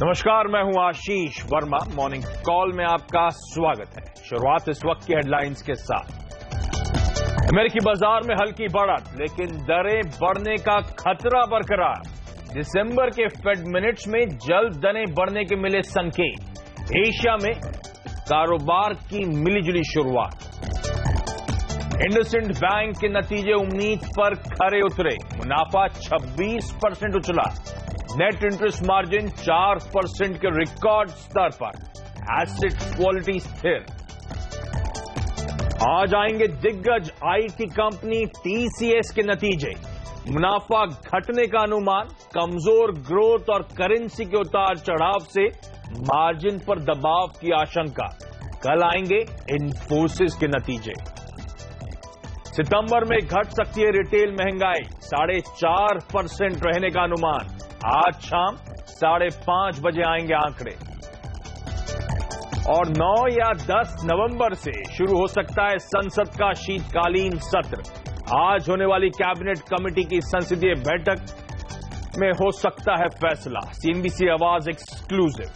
नमस्कार, मैं हूं आशीष वर्मा। मॉर्निंग कॉल में आपका स्वागत है। शुरुआत इस वक्त की हेडलाइंस के साथ। अमेरिकी बाजार में हल्की बढ़त, लेकिन दरें बढ़ने का खतरा बरकरार। दिसंबर के फेड मिनट्स में जल्द दरें बढ़ने के मिले संकेत। एशिया में कारोबार की मिलीजुली शुरुआत। इंडसइंड बैंक के नतीजे उम्मीद पर खरे उतरे। मुनाफा 26% उछला। नेट इंटरेस्ट मार्जिन 4% के रिकॉर्ड स्तर पर। एसेट क्वालिटी स्थिर। आज आएंगे दिग्गज आईटी कंपनी टीसीएस के नतीजे। मुनाफा घटने का अनुमान, कमजोर ग्रोथ और करेंसी के उतार चढ़ाव से मार्जिन पर दबाव की आशंका। कल आएंगे इन्फोसिस के नतीजे। सितंबर में घट सकती है रिटेल महंगाई, 4.5% रहने का अनुमान। आज शाम 5:30 बजे आएंगे आंकड़े। और 9 या 10 नवंबर से शुरू हो सकता है संसद का शीतकालीन सत्र। आज होने वाली कैबिनेट कमेटी की संसदीय बैठक में हो सकता है फैसला। सीएनबीसी आवाज एक्सक्लूसिव।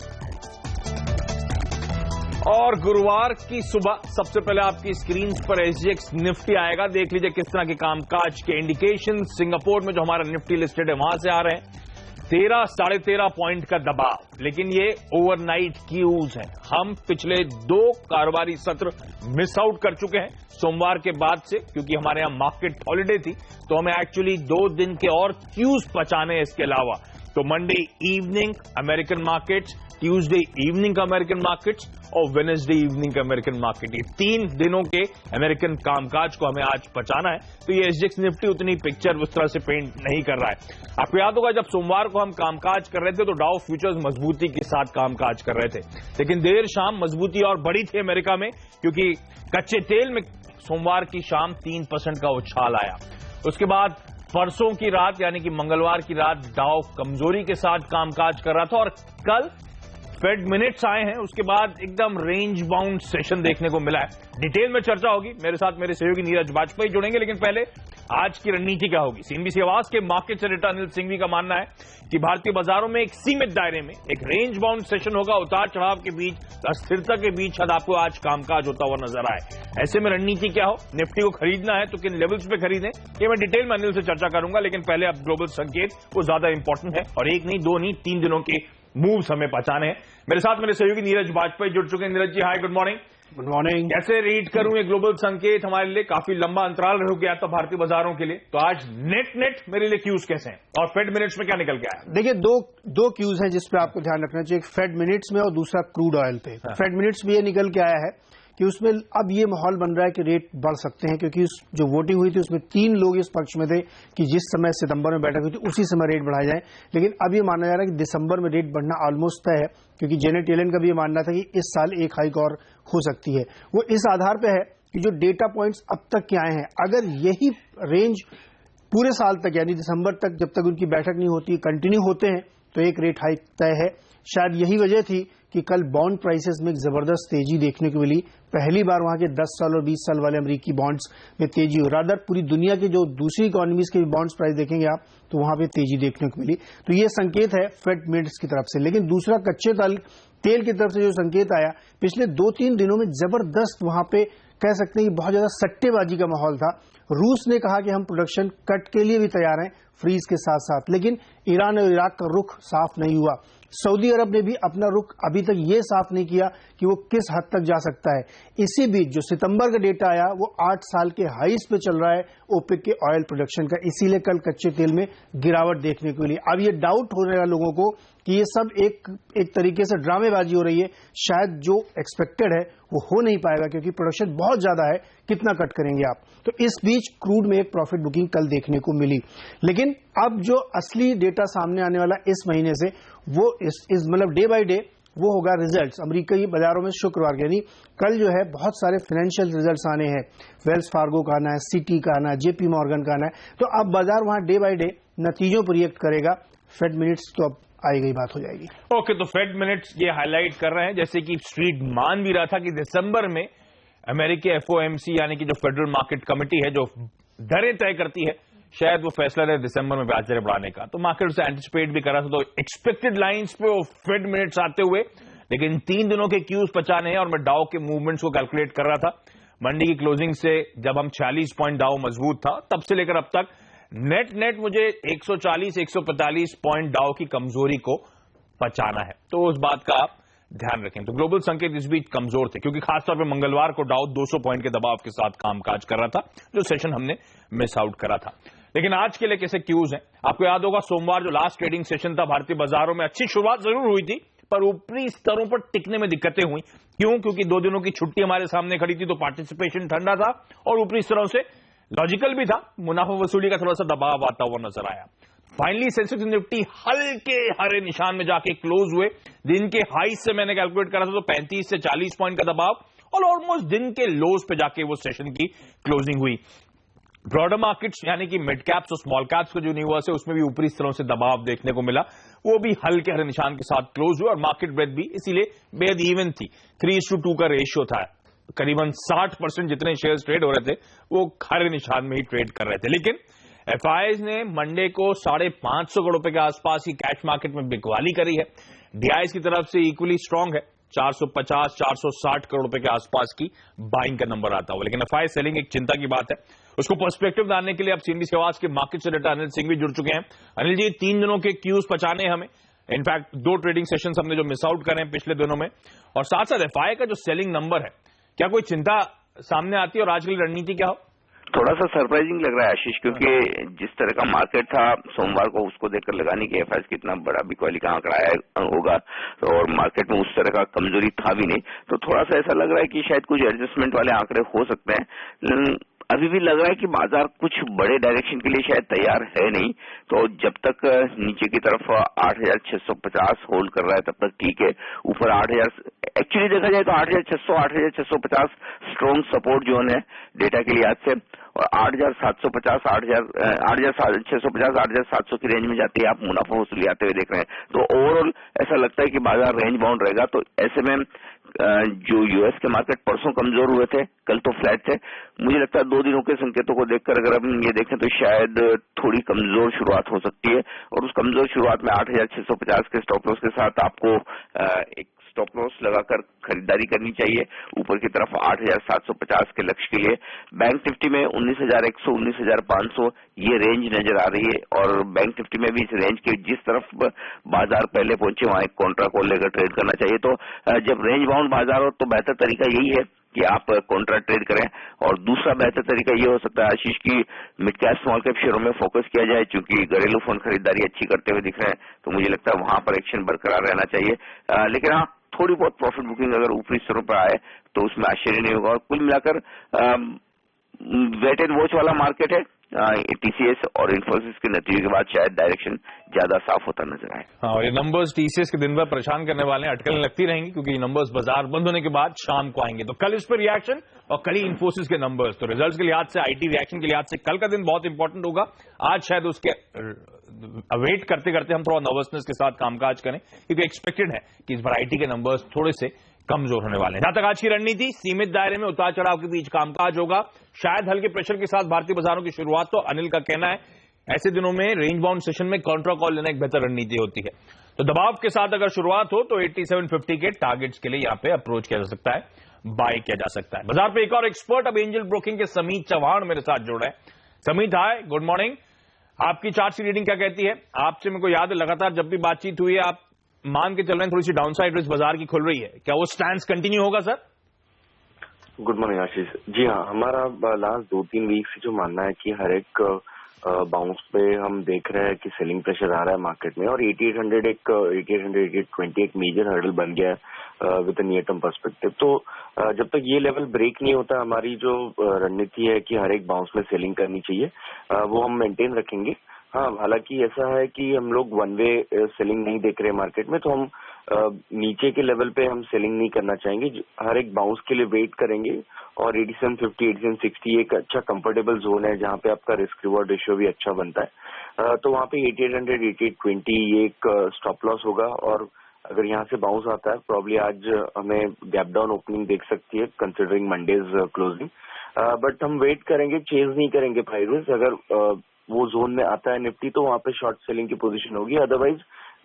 और गुरुवार की सुबह सबसे पहले आपकी स्क्रीन पर एसजीएक्स निफ्टी आएगा। देख लीजिए किस तरह के कामकाज के इंडिकेशन सिंगापुर में जो हमारा निफ्टी लिस्टेड है वहां से आ रहे हैं। 13-13.5 पॉइंट का दबाव, लेकिन ये ओवरनाइट क्यूज है। हम पिछले 2 कारोबारी सत्र मिस आउट कर चुके हैं सोमवार के बाद से, क्योंकि हमारे यहां मार्केट हॉलिडे थी, तो हमें एक्चुअली 2 दिन के और क्यूज बचाने हैं इसके अलावा। तो Monday evening American markets, Tuesday evening American markets और वेडनेसडे इवनिंग अमेरिकन मार्केट, ये 3 दिनों के अमेरिकन कामकाज को हमें आज बचाना है। तो ये एसजीएक्स निफ्टी उतनी पिक्चर उस तरह से पेंट नहीं कर रहा है। आपको याद होगा जब सोमवार को हम कामकाज कर रहे थे तो डाउ फ्यूचर्स मजबूती के साथ कामकाज कर रहे थे, लेकिन देर शाम मजबूती और बढ़ी थी अमेरिका में, क्योंकि कच्चे तेल में सोमवार की शाम 3% का उछाल आया। उसके बाद परसों की रात यानी कि मंगलवार की रात डाउ कमजोरी के साथ कामकाज कर रहा था और कल फेड मिनट्स आए हैं। उसके बाद एकदम रेंज बाउंड सेशन देखने को मिला है। डिटेल में चर्चा होगी। मेरे साथ मेरे सहयोगी नीरज वाजपेयी जुड़ेंगे, लेकिन पहले आज की रणनीति क्या होगी। सीएनबीसी आवाज के मार्केट से डेटा अनिल सिंघवी का मानना है कि भारतीय बाजारों में एक सीमित दायरे में एक रेंज बाउंड सेशन होगा। उतार चढ़ाव के बीच, अस्थिरता के बीच शायद आपको आज कामकाज होता हुआ नजर आए। ऐसे में रणनीति क्या हो, निफ्टी को खरीदना है तो किन लेवल्स पे खरीदें, ये मैं डिटेल में अनिल से चर्चा करूंगा। लेकिन पहले अब ग्लोबल संकेत वो ज्यादा इंपॉर्टेंट है और 1 नहीं 2 नहीं 3 दिनों के मूव्स हमें पहचाने हैं। मेरे साथ मेरे सहयोगी नीरज वाजपेयी जुड़ चुके हैं। नीरज जी हाय, गुड मॉर्निंग। Good morning. कैसे रीड करूं ये ग्लोबल संकेत? हमारे लिए काफी लंबा अंतराल रह गया था भारतीय बाजारों के लिए, तो आज नेट मेरे लिए क्यूज कैसे हैं और फेड मिनट्स में क्या निकल के आया? देखिए दो क्यूज हैं जिस पे आपको ध्यान रखना चाहिए, एक फेड मिनट्स में और दूसरा क्रूड ऑयल पे। फेड मिनट्स में ये निकल के आया है कि उसमें अब ये माहौल बन रहा है कि रेट बढ़ सकते हैं, क्योंकि जो वोटिंग हुई थी उसमें 3 लोग इस पक्ष में थे कि जिस समय सितंबर में बैठक हुई थी उसी समय रेट बढ़ाए जाए। लेकिन अब ये माना जा रहा है कि दिसंबर में रेट बढ़ना ऑलमोस्ट तय है, क्योंकि जेनेट येलेन का भी ये मानना था कि इस साल एक हाइक और हो सकती है। वो इस आधार पर है कि जो डेटा पॉइंट्स अब तक के आए हैं, अगर यही रेंज पूरे साल तक यानी दिसंबर तक जब तक उनकी बैठक नहीं होती कंटिन्यू होते हैं तो एक रेट हाइक तय है। शायद यही वजह थी कि कल बॉन्ड प्राइसेस में एक जबरदस्त तेजी देखने को मिली। पहली बार वहां के 10 साल और 20 साल वाले अमेरिकी बॉन्ड्स में तेजी हो। रादर पूरी दुनिया के जो दूसरी इकोनॉमीज के भी बॉन्ड्स प्राइस देखेंगे आप तो वहां पे तेजी देखने को मिली। तो ये संकेत है फेड मिनट्स की तरफ से। लेकिन दूसरा कच्चे तेल की तरफ से जो संकेत आया, पिछले 2-3 दिनों में जबरदस्त वहां पे कह सकते हैं कि बहुत ज्यादा सट्टेबाजी का माहौल था। रूस ने कहा कि हम प्रोडक्शन कट के लिए भी तैयार हैं फ्रीज के साथ साथ, लेकिन ईरान और इराक का रुख साफ नहीं हुआ। सऊदी अरब ने भी अपना रुख अभी तक ये साफ नहीं किया कि वो किस हद तक जा सकता है। इसी बीच जो सितंबर का डेटा आया वो 8 साल के हाईस पे चल रहा है ओपेक के ऑयल प्रोडक्शन का, इसीलिए कल कच्चे तेल में गिरावट देखने को मिली। अब ये डाउट हो रहा है लोगों को कि ये सब एक तरीके से ड्रामेबाजी हो रही है। शायद जो एक्सपेक्टेड है वो हो नहीं पाएगा, क्योंकि प्रोडक्शन बहुत ज्यादा है, कितना कट करेंगे आप। तो इस बीच क्रूड में एक प्रॉफिट बुकिंग कल देखने को मिली। लेकिन अब जो असली डेटा सामने आने वाला इस महीने से वो इस मतलब डे बाय डे वो होगा रिजल्ट्स अमेरिकी बाजारों में शुक्रवार, यानी कल जो है बहुत सारे फाइनेंशियल रिजल्ट्स आने हैं। वेल्स फार्गो का आना है, सिटी का आना है, जेपी मॉर्गन का आना है। तो अब बाजार वहां डे बाय डे नतीजों पर रिएक्ट करेगा। फेड मिनट्स तो अब आई गई बात हो जाएगी। ओके, तो फेड मिनट्स ये हाईलाइट कर रहे हैं जैसे कि स्ट्रीट मान भी रहा था कि दिसंबर में अमेरिकी एफओएमसी यानी कि जो फेडरल मार्केट कमेटी है जो दरें तय करती है, शायद वो फैसला रहे दिसंबर में ब्याज दरें बढ़ाने का, तो मार्केट से एंटिसिपेट भी कर रहा था। तो एक्सपेक्टेड लाइंस पे वो फेड मिनट्स आते हुए, लेकिन 3 दिनों के क्यूज बचाने हैं और मैं डाउ के मूवमेंट्स को कैलकुलेट कर रहा था। मंडी की क्लोजिंग से जब हम 46 पॉइंट डाउ मजबूत था, तब से लेकर अब तक नेट मुझे 140-145 पॉइंट डाउ की कमजोरी को बचाना है, तो उस बात का आप ध्यान रखें। तो ग्लोबल संकेत इस बीच कमजोर थे, क्योंकि खासतौर पे मंगलवार को डाउ 200 पॉइंट के दबाव के साथ कामकाज कर रहा था, जो सेशन हमने मिस आउट करा था। लेकिन आज के लिए कैसे क्यूज हैं, आपको याद होगा सोमवार जो लास्ट ट्रेडिंग सेशन था, भारतीय बाजारों में अच्छी शुरुआत जरूर हुई थी, पर ऊपरी स्तरों पर टिकने में दिक्कतें हुई। क्यों? क्योंकि 2 दिनों की छुट्टी हमारे सामने खड़ी थी, तो पार्टिसिपेशन ठंडा था और ऊपरी स्तरों से लॉजिकल भी था, मुनाफा वसूली का थोड़ा सा दबाव आता हुआ नजर आया। फाइनली सेंसेक्स निफ्टी हल्के हरे निशान में जाके क्लोज हुए। दिन के हाई से मैंने कैलकुलेट करा था तो 35 से 40 पॉइंट का दबाव, और ऑलमोस्ट दिन के लोज पे जाके वो सेशन की क्लोजिंग हुई। ब्रॉडर मार्केट्स यानी कि मिड कैप्स और स्मॉल कैप्स का जो यूनिवर्स है, उसमें भी ऊपरी स्तरों से दबाव देखने को मिला, वो भी हल्के हरे निशान के साथ क्लोज हुए और मार्केट ब्रेथ भी इसीलिए बेहद इवन थी। 3:2 का रेशियो था, करीबन 60% जितने शेयर्स ट्रेड हो रहे थे वो हरे निशान में ही ट्रेड कर रहे थे। लेकिन एफआईआईज ने मंडे को 550 करोड़ रुपए के आसपास की कैश मार्केट में बिकवाली करी है। डीआईएस की तरफ से इक्वली स्ट्रांग है, 450-460 करोड़ रुपए के आसपास की बाइंग का नंबर आता हुआ। लेकिन एफआईआई सेलिंग एक चिंता की बात है, उसको पर्सपेक्टिव डालने के लिए अब सीएनबी आवाज के मार्केट से डेटा अनिल सिंह भी जुड़ चुके हैं। अनिल जी, 3 दिनों के क्यूज बचाने हमें, इनफैक्ट 2 ट्रेडिंग सेशंस हमने जो मिस आउट करे हैं पिछले दिनों में, और साथ साथ एफआईआई का जो सेलिंग नंबर है, क्या कोई चिंता सामने आती है और आज की रणनीति क्या हो? थोड़ा सा सरप्राइजिंग लग रहा है आशीष, क्योंकि जिस तरह का मार्केट था सोमवार को, उसको देखकर लगा नहीं कि एफआईआई कितना बड़ा बिकवाली का आंकड़ा आया होगा, और मार्केट में उस तरह का कमजोरी था भी नहीं, तो थोड़ा सा ऐसा लग रहा है कि शायद कुछ एडजस्टमेंट वाले आंकड़े हो सकते हैं। अभी भी लग रहा है कि बाजार कुछ बड़े डायरेक्शन के लिए शायद तैयार है नहीं, तो जब तक नीचे की तरफ 8,650 होल्ड कर रहा है तब तक ठीक है। ऊपर 8,000 एक्चुअली देखा जाए तो 8,600 8,650 स्ट्रॉन्ग सपोर्ट जोन है डेटा के लिहाज से, और 8,750 8,650 8,700 की रेंज में जाते ही आप मुनाफा वसूली आते हुए देख रहे हैं। तो ओवरऑल ऐसा लगता है कि बाजार रेंज बाउंड रहेगा। तो ऐसे में जो यूएस के मार्केट परसों कमजोर हुए थे, कल तो फ्लैट थे, मुझे लगता है 2 दिनों के संकेतों को देखकर अगर हम ये देखें तो शायद थोड़ी कमजोर शुरुआत हो सकती है, और उस कमजोर शुरुआत में 8,650 के स्टॉप लॉस के साथ आपको एक स्टॉप लॉस लगाकर खरीदारी करनी चाहिए ऊपर की तरफ 8,750 के लक्ष्य के लिए। बैंक निफ्टी में 19,100 19,500 ये रेंज नजर आ रही है, और बैंक निफ्टी में भी इस रेंज के जिस तरफ बाजार पहले पहुंचे वहां एक कॉन्ट्रा कॉल लेकर ट्रेड करना चाहिए। तो जब रेंज बाउंड बाजार हो तो बेहतर तरीका यही है कि आप कॉन्ट्रा ट्रेड करें, और दूसरा बेहतर तरीका ये हो सकता है आशीष की मिड कैप स्मॉल कैप शेयरों में फोकस किया जाए, क्योंकि घरेलू फंड खरीदारी अच्छी करते हुए दिख रहे हैं, तो मुझे लगता है वहां पर एक्शन बरकरार रहना चाहिए। लेकिन हाँ, थोड़ी बहुत प्रॉफिट बुकिंग अगर ऊपरी स्तरों पर आए तो उसमें आश्चर्य नहीं होगा। और कुल मिलाकर वेट एंड वॉच वाला मार्केट है। टीसीएस और इन्फोसिस के नतीजे के बाद शायद डायरेक्शन ज्यादा साफ होता नजर आए। हाँ, और ये नंबर्स टीसीएस के दिन भर परेशान करने वाले हैं, अटकलें लगती रहेंगी, क्योंकि ये नंबर्स बाजार बंद होने के बाद शाम को आएंगे। तो कल इस पर रिएक्शन और कल ही इन्फोसिस के नंबर्स, तो रिजल्ट्स के लिहाज से, आईटी रिएक्शन के लिहाज से कल का दिन बहुत इंपॉर्टेंट होगा। आज शायद उसके अवेट करते करते हम थोड़ा नर्वसनेस के साथ कामकाज करें, क्योंकि एक्सपेक्टेड है कि इस बार आईटी के नंबर्स थोड़े से कमजोर होने वाले हैं। जहां तक आज की रणनीति, सीमित दायरे में उतार चढ़ाव के बीच कामकाज होगा, शायद हल्के प्रेशर के साथ भारतीय बाजारों की शुरुआत। तो अनिल का कहना है ऐसे दिनों में रेंज बाउंड सेशन में कॉन्ट्रा कॉल लेना एक बेहतर रणनीति होती है। तो दबाव के साथ अगर शुरुआत हो तो 8750 के टारगेट्स के लिए यहां पे अप्रोच किया जा सकता है, बाय किया जा सकता है। बाजार पे एक और एक्सपर्ट अब एंजल ब्रोकिंग के समीत चौहान मेरे साथ जुड़ रहे हैं। समीत, हाय, गुड मॉर्निंग। आपकी चार्ट की रीडिंग क्या कहती है? आपसे मेरे को याद है लगातार जब भी बातचीत हुई है आप मान के चल रहे हैं थोड़ी सी डाउनसाइड रिस्क बाजार की खुल रही है, क्या वो स्टैंड कंटिन्यू होगा sir? Good morning Ashish ji. हाँ, हमारा लास्ट 2-3 वीक से जो मानना है कि हर एक बाउंस पे हम देख रहे हैं कि सेलिंग प्रेशर आ रहा है मार्केट में, और 8820 एक मेजर हर्डल बन गया है विद नियर टर्म पर्सपेक्टिव। तो जब तक ये लेवल ब्रेक नहीं होता, हमारी जो रणनीति है कि हर एक बाउंस में सेलिंग करनी चाहिए, वो हम मेंटेन रखेंगे। हाँ, हालांकि ऐसा है कि हम लोग वन वे सेलिंग नहीं देख रहे मार्केट में, तो हम नीचे के लेवल पे हम सेलिंग नहीं करना चाहेंगे, हर एक बाउंस के लिए वेट करेंगे। और 8750 8760 एक अच्छा कंफर्टेबल जोन है जहाँ पे आपका रिस्क रिवॉर्ड रेशियो भी अच्छा बनता है, तो वहाँ पे 8800 8820 ये एक स्टॉप लॉस होगा। और अगर यहाँ से बाउंस आता है, प्रॉब्ली आज हमें गैप डाउन ओपनिंग देख सकती है कंसिडरिंग मंडेज क्लोजिंग, बट हम वेट करेंगे, चेज नहीं करेंगे प्राइसेस। अगर वो जोन में आता है निफ्टी तो वहाँ पे शॉर्ट सेलिंग की पोजीशन होगी। अदरवाइज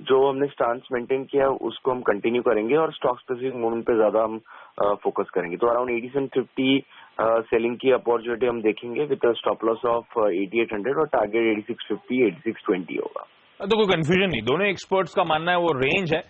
जो हमने स्टांस मेंटेन किया उसको हम कंटिन्यू करेंगे और स्टॉक स्पेसिफिक मूवमेंट पे ज्यादा हम फोकस करेंगे। तो अराउंड 8750 सेलिंग की अपॉर्चुनिटी हम देखेंगे विद स्टॉप लॉस ऑफ 8800 और टारगेट 8650 8620 होगा। तो कोई कंफ्यूजन नहीं, दोनों एक्सपर्ट्स का मानना है वो रेंज है,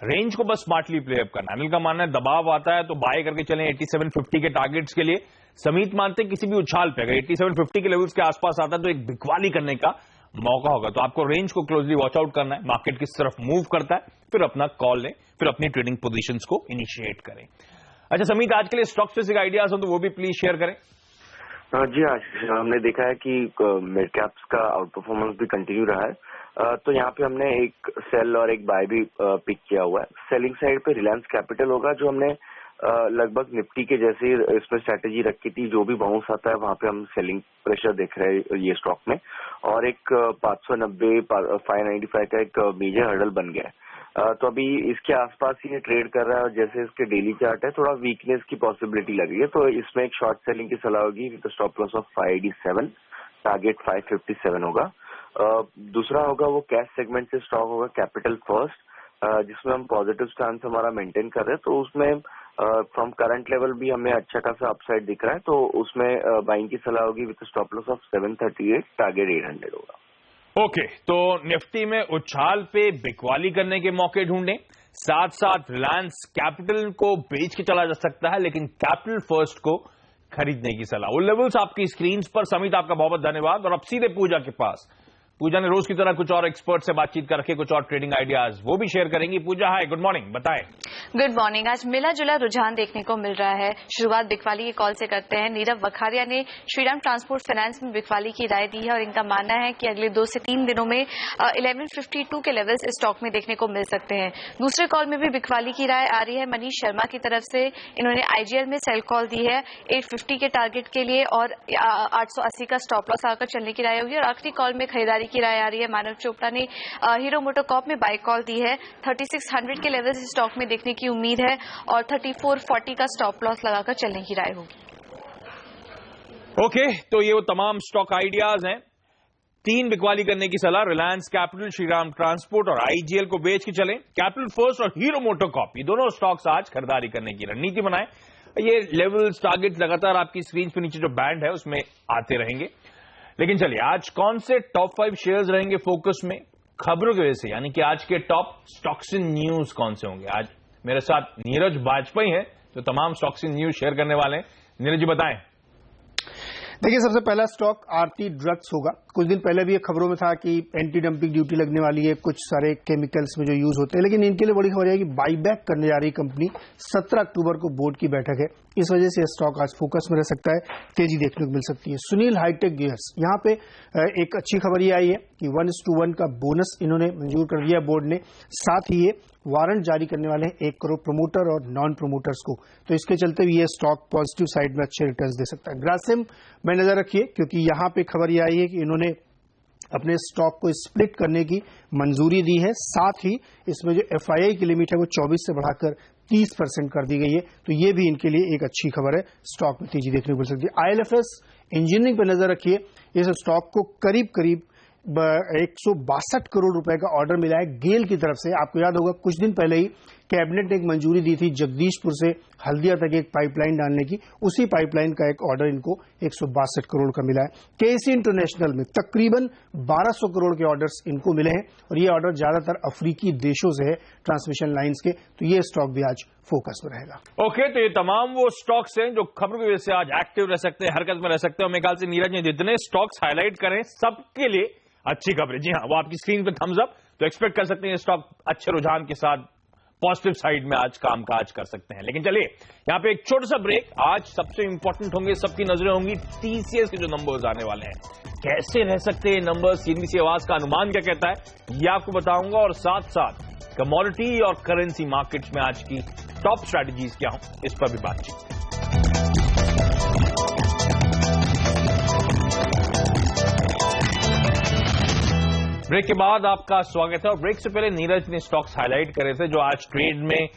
रेंज को बस स्मार्टली प्ले अप करना। अनिल का मानना है दबाव आता है तो बाय करके चलें 8750 के टारगेट्स के लिए। समीत मानते हैं किसी भी उछाल पे अगर 8750 के लेवल्स के आसपास आता है तो एक बिकवाली करने का मौका होगा। तो आपको रेंज को क्लोजली वॉच आउट करना है, मार्केट किस तरफ मूव करता है, फिर अपना कॉल लें, फिर अपनी ट्रेडिंग पोजीशंस को इनिशिएट करें। अच्छा समीत, आज के लिए स्टॉक स्पेसिफिक आइडियाज हो तो वो भी प्लीज शेयर करें। जी हाँ, हमने देखा है कि मिड कैप्स का आउट परफॉर्मेंस भी कंटिन्यू रहा है। तो यहाँ पे हमने एक सेल और एक बाय भी पिक किया हुआ है। सेलिंग साइड पे रिलायंस कैपिटल होगा जो हमने लगभग निफ्टी के जैसे इसमें स्ट्रैटेजी रखी थी। जो भी बाउंस आता है वहां पे हम सेलिंग प्रेशर देख रहे हैं ये स्टॉक में, और एक 590 595 का एक मेजर हर्डल बन गया है। तो अभी इसके आसपास ही ये ट्रेड कर रहा है और जैसे इसके डेली चार्ट है थोड़ा वीकनेस की पॉसिबिलिटी लग रही है। तो इसमें एक शॉर्ट सेलिंग की सलाह होगी with stop loss of 587, target 557 होगा। दूसरा होगा वो कैश सेगमेंट से स्टॉक होगा कैपिटल फर्स्ट, जिसमें हम पॉजिटिव स्टांस हमारा मेंटेन कर रहे हैं। तो उसमें फ्रॉम करंट लेवल भी हमें अच्छा खासा अपसाइड दिख रहा है। तो उसमें बाइंग की सलाह होगी with stop loss of 738, target 800 होगा। ओके, तो निफ्टी में उछाल पे बिकवाली करने के मौके ढूंढें, साथ साथ रिलायंस कैपिटल को बेच के चला जा सकता है लेकिन कैपिटल फर्स्ट को खरीदने की सलाह। वो लेवल्स आपकी स्क्रीन पर। समीत आपका बहुत बहुत धन्यवाद। और अब सीधे पूजा के पास। पूजा ने रोज की तरह कुछ और एक्सपर्ट से बातचीत करके कुछ और ट्रेडिंग आइडियाज वो भी शेयर करेंगी। पूजा हाय, गुड मॉर्निंग, बताएं। Good morning. आज मिला जुला रुझान देखने को मिल रहा है। शुरुआत बिकवाली के कॉल से करते हैं। नीरव वखारिया ने श्रीराम ट्रांसपोर्ट फाइनेंस में बिकवाली की राय दी है और इनका मानना है कि अगले 2 से 3 दिनों में 1152 के लेवल्स इस स्टॉक में देखने को मिल सकते हैं। दूसरे कॉल में भी बिकवाली की राय आ रही है मनीष शर्मा की तरफ से। इन्होंने आईजीएल में सेल कॉल दी है 850 के टारगेट के लिए और 880 का स्टॉप लॉस आकर चलने की राय होगी। और आखिरी कॉल में खरीदारी की राय आ रही है। मानव चोपड़ा ने हीरो मोटोकॉर्प में बाय कॉल दी है। 3600 के लेवल्स इस स्टॉक में देखने की उम्मीद है और 3440 का स्टॉप लॉस लगाकर चलने की राय होगी। ओके, तो ये वो तमाम स्टॉक आइडियाज हैं। 3 बिकवाली करने की सलाह, रिलायंस कैपिटल, श्रीराम ट्रांसपोर्ट और आईजीएल को बेच के चलें। कैपिटल फर्स्ट और हीरो मोटोकॉर्प, ये दोनों स्टॉक्स आज खरीदारी करने की रणनीति बनाएं। ये लेवल्स टारगेट लगातार आपकी स्क्रीन पे नीचे जो बैंड है उसमें आते रहेंगे। लेकिन चलिए, आज कौन से टॉप 5 शेयर्स रहेंगे फोकस में खबरों की वजह से, यानी कि आज के टॉप स्टॉक्स इन न्यूज कौन से होंगे। आज मेरे साथ नीरज वाजपेयी हैं जो तमाम स्टॉक्स इन न्यूज शेयर करने वाले हैं। नीरज जी बताएं। देखिए, सबसे पहला स्टॉक आरती ड्रग्स होगा। कुछ दिन पहले भी ये खबरों में था कि एंटी डंपिंग ड्यूटी लगने वाली है कुछ सारे केमिकल्स में जो यूज होते हैं, लेकिन इनके लिए बड़ी खबर है कि बाईबैक करने जा रही कंपनी। 17 अक्टूबर को बोर्ड की बैठक है, इस वजह से स्टॉक आज फोकस में रह सकता है, तेजी देखने को मिल सकती है। सुनील हाईटेक गियर्स, यहां पे एक अच्छी खबर ये आई है कि 1:1 का बोनस इन्होंने मंजूर कर दिया बोर्ड ने। साथ ही ये वारंट जारी करने वाले हैं 1 करोड़ प्रमोटर और नॉन प्रमोटर्स को, तो इसके चलते भी ये स्टॉक पॉजिटिव साइड में अच्छे रिटर्न्स दे सकता है। ग्रासिम में नजर रखिए क्योंकि यहां पे खबर ये आई है कि इन्होंने अपने स्टॉक को स्प्लिट करने की मंजूरी दी है। साथ ही इसमें जो एफआईआई की लिमिट है वो 24 से बढ़ाकर 30% कर दी गई है, तो ये भी इनके लिए एक अच्छी खबर है। स्टॉक में तेजी देखने को मिल सकती है। आईएलएफएस इंजीनियरिंग पर नजर रखिए। इस स्टॉक को करीब करीब 162 करोड़ रुपए का ऑर्डर मिला है गेल की तरफ से। आपको याद होगा कुछ दिन पहले ही कैबिनेट ने एक मंजूरी दी थी जगदीशपुर से हल्दिया तक एक पाइपलाइन डालने की, उसी पाइपलाइन का एक ऑर्डर इनको 162 करोड़ का मिला है। केसी इंटरनेशनल में तकरीबन 1200 करोड़ के ऑर्डर्स इनको मिले हैं और ये ऑर्डर ज्यादातर अफ्रीकी देशों से है ट्रांसमिशन लाइंस के, तो ये स्टॉक भी आज फोकस में रहेगा। ओके, तो ये तमाम वो स्टॉक्स हैं जो खबरों की वजह से आज एक्टिव रह सकते हैं, हरकत में रह सकते हैं। मेरे ख्याल से नीरज ने जितने स्टॉक्स हाईलाइट करें सबके लिए अच्छी खबरें। जी हाँ, वो आपकी स्क्रीन पे थम्स अप, तो एक्सपेक्ट कर सकते हैं स्टॉक अच्छे रुझान के साथ पॉजिटिव साइड में आज कामकाज कर सकते हैं। लेकिन चलिए, यहां पे एक छोटा सा ब्रेक। आज सबसे इंपॉर्टेंट होंगे, सबकी नजरें होंगी टीसीएस के जो नंबर्स आने वाले हैं, कैसे रह सकते हैं नंबर्स, सीएनबीसी आवाज का अनुमान क्या कहता है ये आपको बताऊंगा। और साथ साथ कमोडिटी और करेंसी मार्केट्स में आज की टॉप स्ट्रैटेजीज क्या हो, इस पर भी बातचीत। ब्रेक के बाद आपका स्वागत है। और ब्रेक से पहले नीरज ने स्टॉक्स हाईलाइट करे थे जो आज ट्रेड में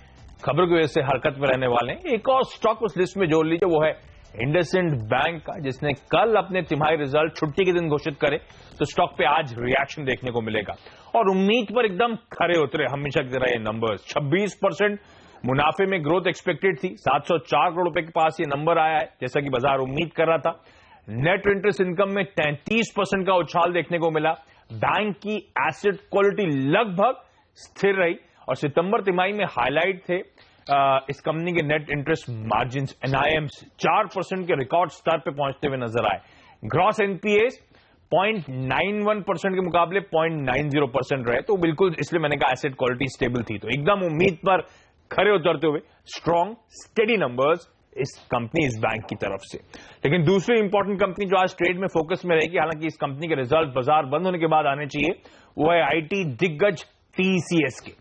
खबरों की वजह से हरकत में रहने वाले हैं। एक और स्टॉक उस लिस्ट में जोड़ लीजिए, वो है इंडसइंड बैंक का, जिसने कल अपने तिमाही रिजल्ट छुट्टी के दिन घोषित करे, तो स्टॉक पे आज रिएक्शन देखने को मिलेगा और उम्मीद पर एकदम खरे उतरे हमेशा की तरह ये नंबर्स। 26% मुनाफे में ग्रोथ एक्सपेक्टेड थी, 704 करोड़ रुपए के पास ये नंबर आया है जैसा कि बाजार उम्मीद कर रहा था। नेट इंटरेस्ट इनकम में 33% का उछाल देखने को मिला। बैंक की एसेट क्वालिटी लगभग स्थिर रही और सितंबर तिमाही में हाईलाइट थे इस कंपनी के नेट इंटरेस्ट मार्जिन एनआईएम्स 4% के रिकॉर्ड स्तर पे पहुंचते हुए नजर आए। ग्रॉस एनपीएस 0.91% के मुकाबले 0.90% रहे, तो बिल्कुल इसलिए मैंने कहा एसेट क्वालिटी स्टेबल थी। तो एकदम उम्मीद पर खरे उतरते हुए स्ट्रॉन्ग स्टेडी नंबर्स इस कंपनी, इस बैंक की तरफ से। लेकिन दूसरी इंपॉर्टेंट कंपनी जो आज ट्रेड में फोकस में रहेगी, हालांकि इस कंपनी के रिजल्ट बाजार बंद होने के बाद आने चाहिए, वो है आईटी दिग्गज टीसीएस के।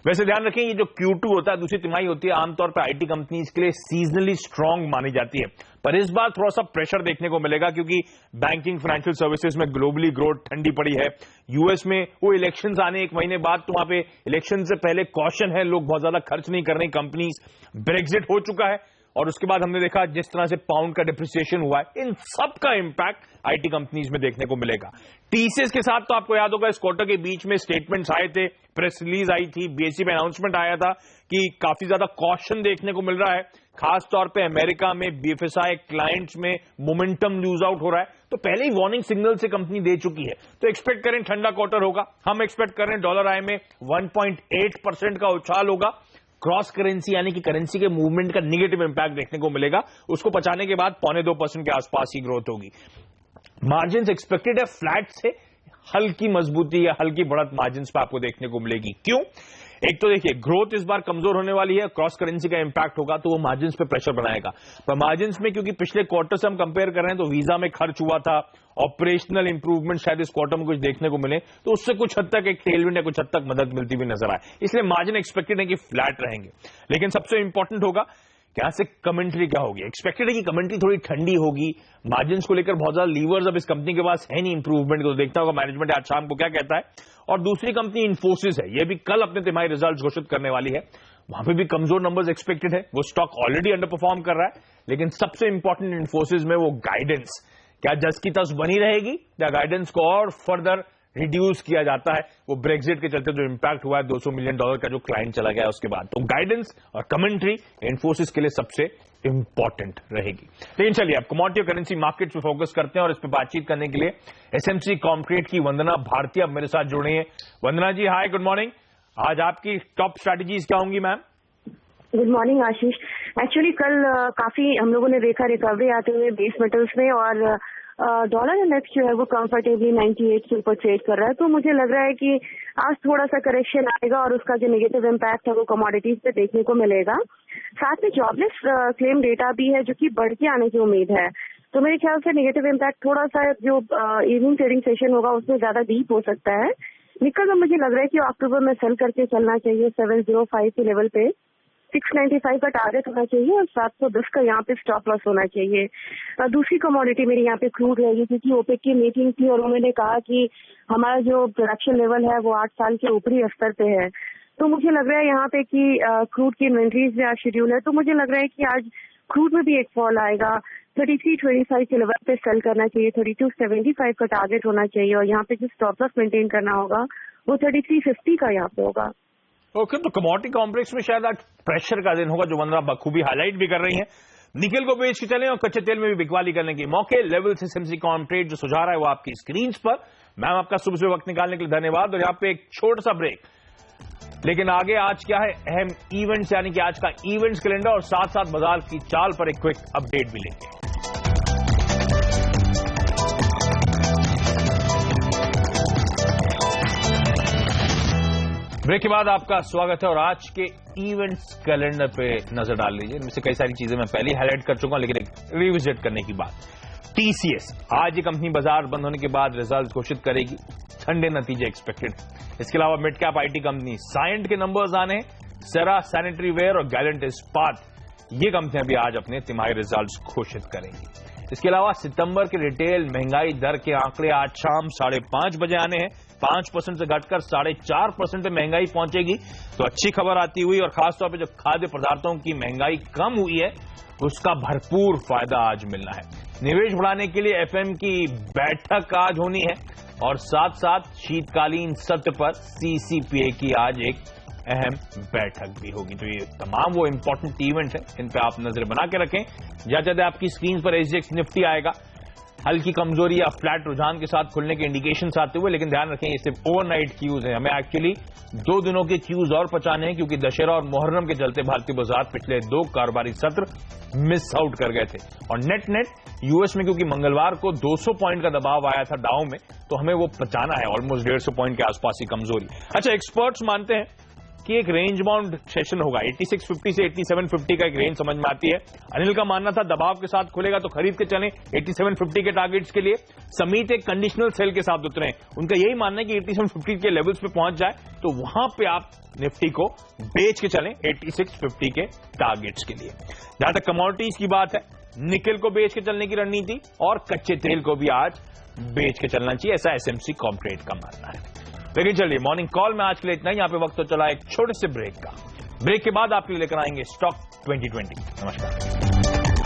वैसे ध्यान रखें, ये जो Q2 होता है, दूसरी तिमाही होती है, आमतौर पर आईटी कंपनीज के लिए सीजनली स्ट्रांग मानी जाती है, पर इस बार थोड़ा सा प्रेशर देखने को मिलेगा क्योंकि बैंकिंग फाइनेंशियल सर्विसेज में ग्लोबली ग्रोथ ठंडी पड़ी है। यूएस में वो इलेक्शंस आने एक महीने बाद, तो वहां पे इलेक्शन से पहले कॉशन है, लोग बहुत ज्यादा खर्च नहीं कर रहे कंपनीज। ब्रेक्जिट हो चुका है और उसके बाद हमने देखा जिस तरह से पाउंड का डिप्रिसिएशन हुआ है, इन सब का इंपैक्ट आईटी कंपनीज में देखने को मिलेगा। टीसीएस के साथ तो आपको याद होगा इस क्वार्टर के बीच में स्टेटमेंट्स आए थे, प्रेस रिलीज आई थी, बीएसई में अनाउंसमेंट आया था कि काफी ज्यादा कॉशन देखने को मिल रहा है, खास तौर पे अमेरिका में बीएफएसआई क्लाइंट्स में मोमेंटम लूज आउट हो रहा है, तो पहले ही वार्निंग सिग्नल से कंपनी दे चुकी है। तो एक्सपेक्ट करें ठंडा क्वार्टर होगा, हम एक्सपेक्ट कर रहे हैं डॉलर आई में 1.8% का उछाल होगा। क्रॉस करेंसी यानी कि करेंसी के मूवमेंट का नेगेटिव इंपैक्ट देखने को मिलेगा, उसको बचाने के बाद 0.25% के आसपास ही ग्रोथ होगी। मार्जिन एक्सपेक्टेड है फ्लैट से हल्की मजबूती या हल्की बढ़त मार्जिन पे आपको देखने को मिलेगी। क्यों? एक तो देखिए ग्रोथ इस बार कमजोर होने वाली है, क्रॉस करेंसी का इंपैक्ट होगा तो वो मार्जिन पे प्रेशर बनाएगा। पर मार्जिन में क्योंकि पिछले क्वार्टर से हम कंपेयर कर रहे हैं तो वीजा में खर्च हुआ था, ऑपरेशनल इंप्रूवमेंट शायद इस क्वार्टर में कुछ देखने को मिले, तो उससे कुछ हद तक एक टेलविंड या कुछ हद तक मदद मिलती हुई नजर आए, इसलिए मार्जिन एक्सपेक्टेड है कि फ्लैट रहेंगे। लेकिन सबसे इंपॉर्टेंट होगा यहां से कमेंट्री क्या होगी। एक्सपेक्टेड है कि कमेंट्री थोड़ी ठंडी होगी, मार्जिन को लेकर बहुत ज्यादा लीवर्स अब इस कंपनी के पास है नहीं इंप्रूवमेंट, तो देखता होगा मैनेजमेंट आज शाम को क्या कहता है। और दूसरी कंपनी इन्फोसिस है, ये भी कल अपने तिमाही रिजल्ट घोषित करने वाली है, वहां पे भी कमजोर नंबर्स एक्सपेक्टेड है, वो स्टॉक ऑलरेडी अंडर परफॉर्म कर रहा है। लेकिन सबसे इंपॉर्टेंट इन्फोसिस में वो गाइडेंस, क्या जस की तस बनी रहेगी या गाइडेंस को और फर्दर रिड्यूस किया जाता है, वो ब्रेक्जिट के चलते जो इंपैक्ट हुआ है $200 मिलियन का जो क्लाइंट चला गया उसके बाद, तो गाइडेंस और कमेंट्री इन्फोसिस के लिए सबसे इंपॉर्टेंट रहेगी। लेकिन चलिए अब कमोडिटी और करेंसी मार्केट पे फोकस करते हैं और इस पे बातचीत करने के लिए एसएमसी कॉन्क्रीट की वंदना भारती अब मेरे साथ जुड़े हैं। वंदना जी हाय, गुड मॉर्निंग। आज आपकी टॉप स्ट्रैटेजीज क्या होंगी मैम? गुड मॉर्निंग आशीष। एक्चुअली कल काफी हम लोगों ने देखा रिकवरी आते हुए बेस मेटल्स में, और डॉलर इंडेक्स जो है वो कंफर्टेबली 98 के ऊपर ट्रेड कर रहा है, तो मुझे लग रहा है कि आज थोड़ा सा करेक्शन आएगा और उसका जो नेगेटिव इम्पैक्ट है वो कमोडिटीज पे देखने को मिलेगा। साथ में जॉबलेस क्लेम डेटा भी है जो कि बढ़ के आने की उम्मीद है, तो मेरे ख्याल से नेगेटिव इम्पैक्ट थोड़ा सा जो इवनिंग ट्रेडिंग सेशन होगा उसमें ज्यादा डीप हो सकता है। निकल में मुझे लग रहा है कि अक्टूबर में सेल करके चलना चाहिए 705 के लेवल पे, 695 का टारगेट होना चाहिए और 710 का यहाँ पे स्टॉप लॉस होना चाहिए। दूसरी कमोडिटी मेरी यहाँ पे क्रूड रहेगी, क्योंकि ओपेक की मीटिंग थी और उन्होंने कहा कि हमारा जो प्रोडक्शन लेवल है वो 8 साल के ऊपरी स्तर पे है, तो मुझे लग रहा है यहाँ पे कि क्रूड की इन्वेंट्रीज भी आज शेड्यूल है, तो मुझे लग रहा है कि आज क्रूड में भी एक फॉल आएगा। 3325 के लेवल पे सेल करना चाहिए, 3275 का टारगेट होना चाहिए और यहाँ पे जो स्टॉप लॉस मेंटेन करना होगा वो 3350 का यहाँ पे होगा। ओके, तो कमोडिटी कॉम्प्लेक्स में शायद आज प्रेशर का दिन होगा जो वंदना बखूबी हाईलाइट भी कर रही हैं। निकल को बेच के चलें और कच्चे तेल में भी बिकवाली करने के मौके लेवल से एसएमसी कॉन्ट्रेट जो सुझा रहा है वो आपकी स्क्रीन पर। मैम आपका सुबह से वक्त निकालने के लिए धन्यवाद और यहाँ पे एक छोटा सा ब्रेक, लेकिन आगे आज क्या है अहम इवेंट्स, यानी कि आज का इवेंट्स कैलेंडर और साथ साथ बाजार की चाल पर एक क्विक अपडेट भी लेंगे। ब्रेक के बाद आपका स्वागत है और आज के इवेंट्स कैलेंडर पे नजर डाल लीजिए। इनमें से कई सारी चीजें मैं पहले ही हाईलाइट कर चुका हूं, लेकिन एक रिविजिट करने की बात। टीसीएस आज ये कंपनी बाजार बंद होने के बाद रिजल्ट घोषित करेगी, ठंडे नतीजे एक्सपेक्टेड। इसके अलावा mid cap IT company Cyient के नंबर्स आने, सेरा सैनिटरी वेयर और गैलेंट इस्पात, ये कंपनियां भी आज अपने तिमाही रिजल्ट्स घोषित करेंगी। इसके अलावा सितंबर के रिटेल महंगाई दर के आंकड़े आज शाम 5:30 बजे आने हैं। 5% से घटकर 4.5% पे महंगाई पहुंचेगी, तो अच्छी खबर आती हुई और खासतौर पे जो खाद्य पदार्थों की महंगाई कम हुई है उसका भरपूर फायदा आज मिलना है। निवेश बढ़ाने के लिए एफएम की बैठक आज होनी है और साथ साथ शीतकालीन सत्र पर सीसीपीए की आज एक अहम बैठक भी होगी। तो ये तमाम वो इंपॉर्टेंट इवेंट है, इन पे आप नजर बना के रखें। जाते आपकी स्क्रीन पर एसजीएक्स निफ्टी आएगा हल्की कमजोरी या फ्लैट रुझान के साथ खुलने के इंडिकेशन आते हुए, लेकिन ध्यान रखें ये सिर्फ ओवरनाइट क्यूज है। हमें एक्चुअली 2 दिनों के क्यूज और पचाने हैं, क्योंकि दशहरा और मुहर्रम के चलते भारतीय बाजार पिछले 2 कारोबारी सत्र मिस आउट कर गए थे। और नेट यूएस में क्योंकि मंगलवार को 200 पॉइंट का दबाव आया था डाउ में, तो हमें वो पचाना है ऑलमोस्ट 150 पॉइंट के आसपास ही कमजोरी। अच्छा, एक्सपर्ट्स मानते हैं कि एक रेंज बाउंड सेशन होगा, 8650 से 8750 का एक रेंज समझ में आती है। अनिल का मानना था दबाव के साथ खुलेगा तो खरीद के चलें 8750 के टारगेट्स के लिए। समीत एक कंडीशनल सेल के साथ उतरे, उनका यही मानना है कि 8750 के लेवल्स पे पहुंच जाए तो वहां पे आप निफ्टी को बेच के चलें 8650 के टारगेट्स के लिए। जहां तक कमोडिटीज की बात है, निकेल को बेच के चलने की रणनीति और कच्चे तेल को भी आज बेच के चलना चाहिए, ऐसा एसएमसी कॉर्पोरेट का मानना है। लेकिन चलिए मॉर्निंग कॉल में आज के लिए इतना ही। यहाँ पे वक्त तो चला एक छोटे से ब्रेक का। ब्रेक के बाद आपके लिए लेकर आएंगे स्टॉक 2020। नमस्कार।